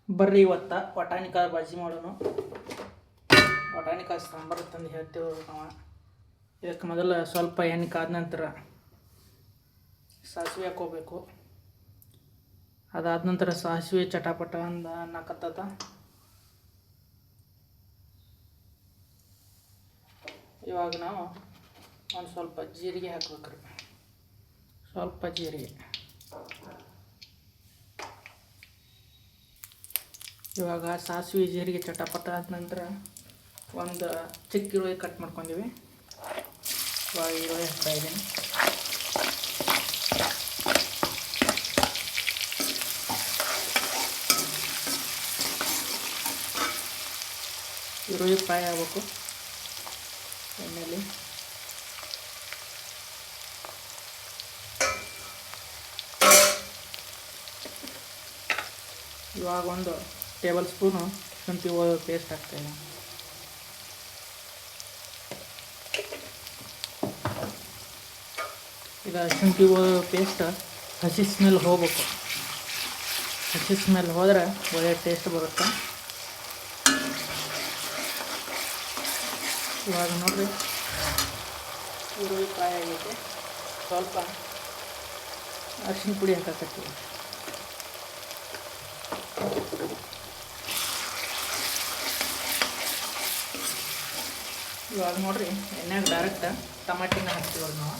ಬರ್ರಿ ಇವತ್ತು ವಟಾಣಿಕಾಯಿ ಬಾಜಿ ಮಾಡೋಣ. ವಟಾಣಿಕಾಯಿ ಸಾಂಬಾರು ತಂದು ಹೇಳ್ತೇವೆ ನಾವು. ಇದಕ್ಕೆ ಮೊದಲು ಸ್ವಲ್ಪ ಎಣ್ಣೆ ಕಾದ ನಂತರ ಸಾಸಿವೆ ಹಾಕೋಬೇಕು. ಅದಾದ ನಂತರ ಸಾಸಿವೆ ಚಟಾಪಟ ಅಂದ ಅನ್ನಕತ್ತದ. ಇವಾಗ ನಾವು ಒಂದು ಸ್ವಲ್ಪ ಜೀರಿಗೆ ಹಾಕ್ಬೇಕ್ರಿ. ಸ್ವಲ್ಪ ಜೀರಿಗೆ. ಇವಾಗ ಸಾಸಿವೆ ಜೀರಿಗೆ ಚಟಾಪಟ ಆದ ನಂತರ ಒಂದು ಚಿಕ್ಕ ಈರುಳ್ಳಿ ಕಟ್ ಮಾಡ್ಕೊಂಡಿವಿ. ಇವಾಗ ಈರುಳ್ಳಿ ಹಾಕ್ತಾ ಇದ್ದೀನಿ. ಈರುಳ್ಳಿ ಫ್ರೈ ಆಗಬೇಕು ಎಣ್ಣೆಯಲ್ಲಿ. ಇವಾಗ ಒಂದು ಟೇಬಲ್ ಸ್ಪೂನು ಶುಂಠಿ ಪೇಸ್ಟ್ ಹಾಕ್ತಾಯಿದ್ದೀನಿ. ಈಗ ಶುಂಠಿ ಪೇಸ್ಟ್ ಹಸಿ ಸ್ಮೆಲ್ ಹೋಗ್ಬೇಕು. ಹಸಿ ಸ್ಮೆಲ್ ಹೋದರೆ ಒಳ್ಳೆಯ ಟೇಸ್ಟ್ ಬರುತ್ತೆ. ಇವಾಗ ನೋಡಿರಿ ಈರುಳ್ಳಿ ಫ್ರೈ ಆಗೈತೆ. ಸ್ವಲ್ಪ ಅರಿಶಿನ ಪುಡಿ ಹಾಕಕತ್ತೀವಿ. ಇವಾಗ ನೋಡಿರಿ ಎಣ್ಣೆಗೆ ಡೈರೆಕ್ಟ್ ಟಮಾಟಿನ ಹಾಕ್ತೀವಿ. ನಾವು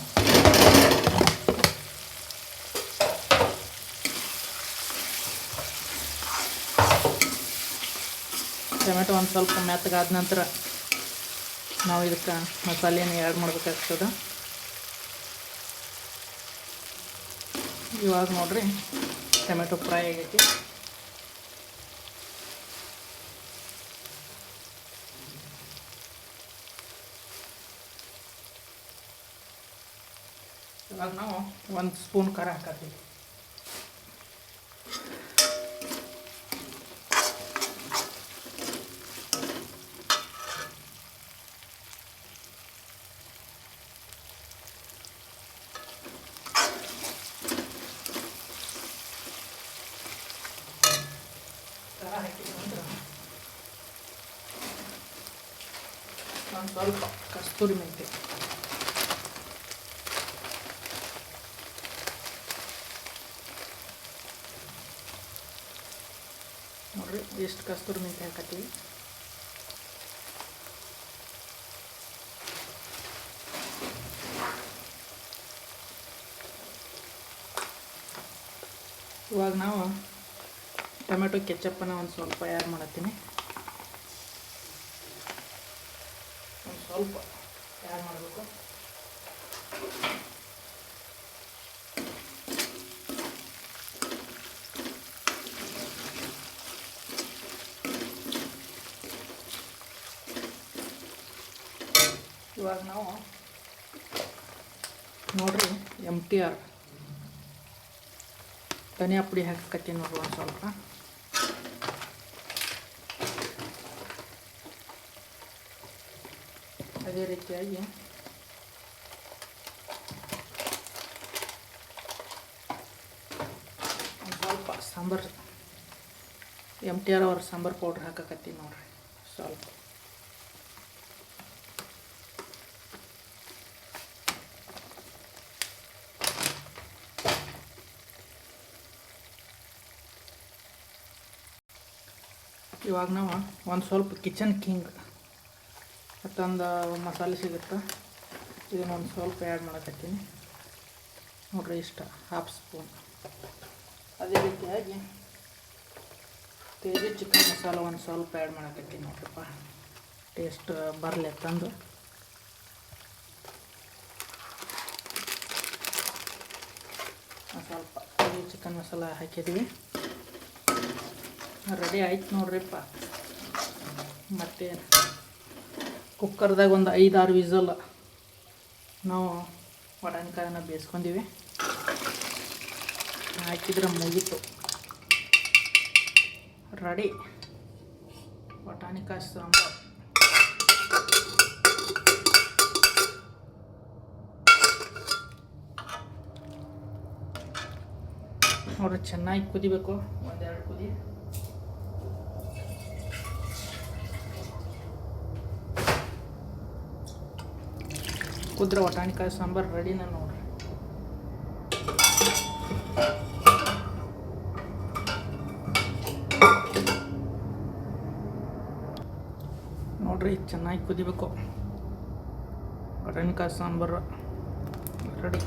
ಟೊಮೆಟೊ ಒಂದು ಸ್ವಲ್ಪ ಮೆತ್ತಗಾದ ನಂತರ ನಾವು ಇದಕ್ಕೆ ಮಸಾಲೆಯನ್ನು ಆ್ಯಡ್ ಮಾಡಬೇಕಾಗ್ತದೆ. ಇವಾಗ ನೋಡಿರಿ ಟೊಮೆಟೊ ಫ್ರೈ ಆಗೈತಿ. ಇವಾಗ ನಾವು ಒಂದು ಸ್ಪೂನ್ ಖಾರ ಹಾಕತ್ತೀವಿ. ಖಾರ ಹಾಕಿದ ನಂತರ ಒಂದು ಸ್ವಲ್ಪ ಕಸ್ತೂರಿ ಮೆಂತ್ಯ. ನೋಡಿರಿ ಎಷ್ಟು ಕಸ್ತೂರಿ ಮೆಂತ್ಯ ಹಾಕತ್ತೀವಿ. ಇವಾಗ ನಾವು ಟೊಮೆಟೊ ಕೆಚಪ್ಪನ್ನು ಒಂದು ಸ್ವಲ್ಪ ಆ್ಯಡ್ ಮಾಡತ್ತೀನಿ. ಒಂದು ಸ್ವಲ್ಪ ಆ್ಯಡ್ ಮಾಡಬೇಕು. ಇವಾಗ ನಾವು ನೋಡಿರಿ MTR ಧನಿಯಾ ಪುಡಿ ಹಾಕತ್ತೀನಿ ನೋಡ್ರಿ ಒಂದು ಸ್ವಲ್ಪ. ಅದೇ ರೀತಿಯಾಗಿ ಒಂದು ಸ್ವಲ್ಪ ಸಾಂಬಾರು MTR ಅವ್ರ ಸಾಂಬಾರು ಪೌಡ್ರ್ ಹಾಕತ್ತೀನಿ ನೋಡ್ರಿ ಸ್ವಲ್ಪ. ಇವಾಗ ನಾವು ಒಂದು ಸ್ವಲ್ಪ ಕಿಚನ್ ಕಿಂಗ್ ಮತ್ತೊಂದು ಮಸಾಲೆ ಸಿಗುತ್ತೆ, ಇದನ್ನು ಒಂದು ಸ್ವಲ್ಪ ಆ್ಯಡ್ ಮಾಡಕತ್ತೀನಿ ನೋಡ್ರಿ. ಇಷ್ಟ ಹಾಫ್ ಸ್ಪೂನ್. ಅದೇ ರೀತಿಯಾಗಿ ತೇಜಿ ಚಿಕನ್ ಮಸಾಲ ಒಂದು ಸ್ವಲ್ಪ ಆ್ಯಡ್ ಮಾಡಕತ್ತೀನಿ ನೋಡ್ರಪ್ಪ, ಟೇಸ್ಟ್ ಬರಲಿ ತಂದು. ಸ್ವಲ್ಪ ತೇಜಿ ಚಿಕನ್ ಮಸಾಲ ಹಾಕಿದ್ವಿ. ರೆಡಿ ಆಯ್ತು ನೋಡ್ರಿಪ್ಪ. ಮತ್ತು ಕುಕ್ಕರ್ದಾಗ ಒಂದು 5-6 ವಿಸಲ್ ನಾವು ವಟಾಣಿಕಾಯನ್ನು ಬೇಯಿಸ್ಕೊಂಡಿವಿ. ಹಾಕಿದ್ರೆ ಮುಗೀತು, ರೆಡಿ ವಟಾಣಿಕಾಯಿ ಸಾಂಬಾರು. ನೋಡ್ರಿ ಚೆನ್ನಾಗಿ ಕುದಿಬೇಕು, 1-2 ಕುದಿ. ಕುದ್ರೆ ವಟಾಣಿಕಾಯಿ ಸಾಂಬಾರು ರೆಡಿನ ನೋಡ್ರಿ. ನೋಡ್ರಿ ಚೆನ್ನಾಗಿ ಕುದಿಬೇಕು. ವಟಾಣಿಕಾಯಿ ಸಾಂಬಾರು ರೆಡಿ.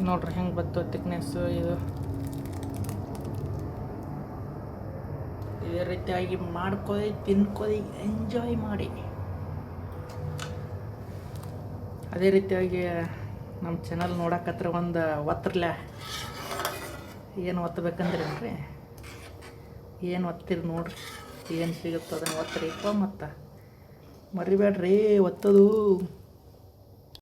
ನೋಡ್ರಿ ಹೆಂಗೆ ಬಂತು ತಿಕ್ನೆಸ್ಸು. ಇದೇ ರೀತಿಯಾಗಿ ಮಾಡ್ಕೊಳ್ಳಿ, ತಿನ್ಕೊಳ್ಳಿ, ಎಂಜಾಯ್ ಮಾಡಿ. ಅದೇ ರೀತಿಯಾಗಿ ನಮ್ಮ ಚಾನಲ್ ನೋಡಕತ್ರ ಒಂದು ಒತ್ತರ್ಲೆ ಏನು ಒತ್ತಬೇಕಂದ್ರೆ ಏನು ಒತ್ತಿರಿ ನೋಡ್ರಿ, ಏನು ಸಿಗುತ್ತೆ ಅದನ್ನು ಒತ್ತರಿಪ್ಪ. ಮತ್ತು ಮರಿಬೇಡ್ರಿ ಒತ್ತದು.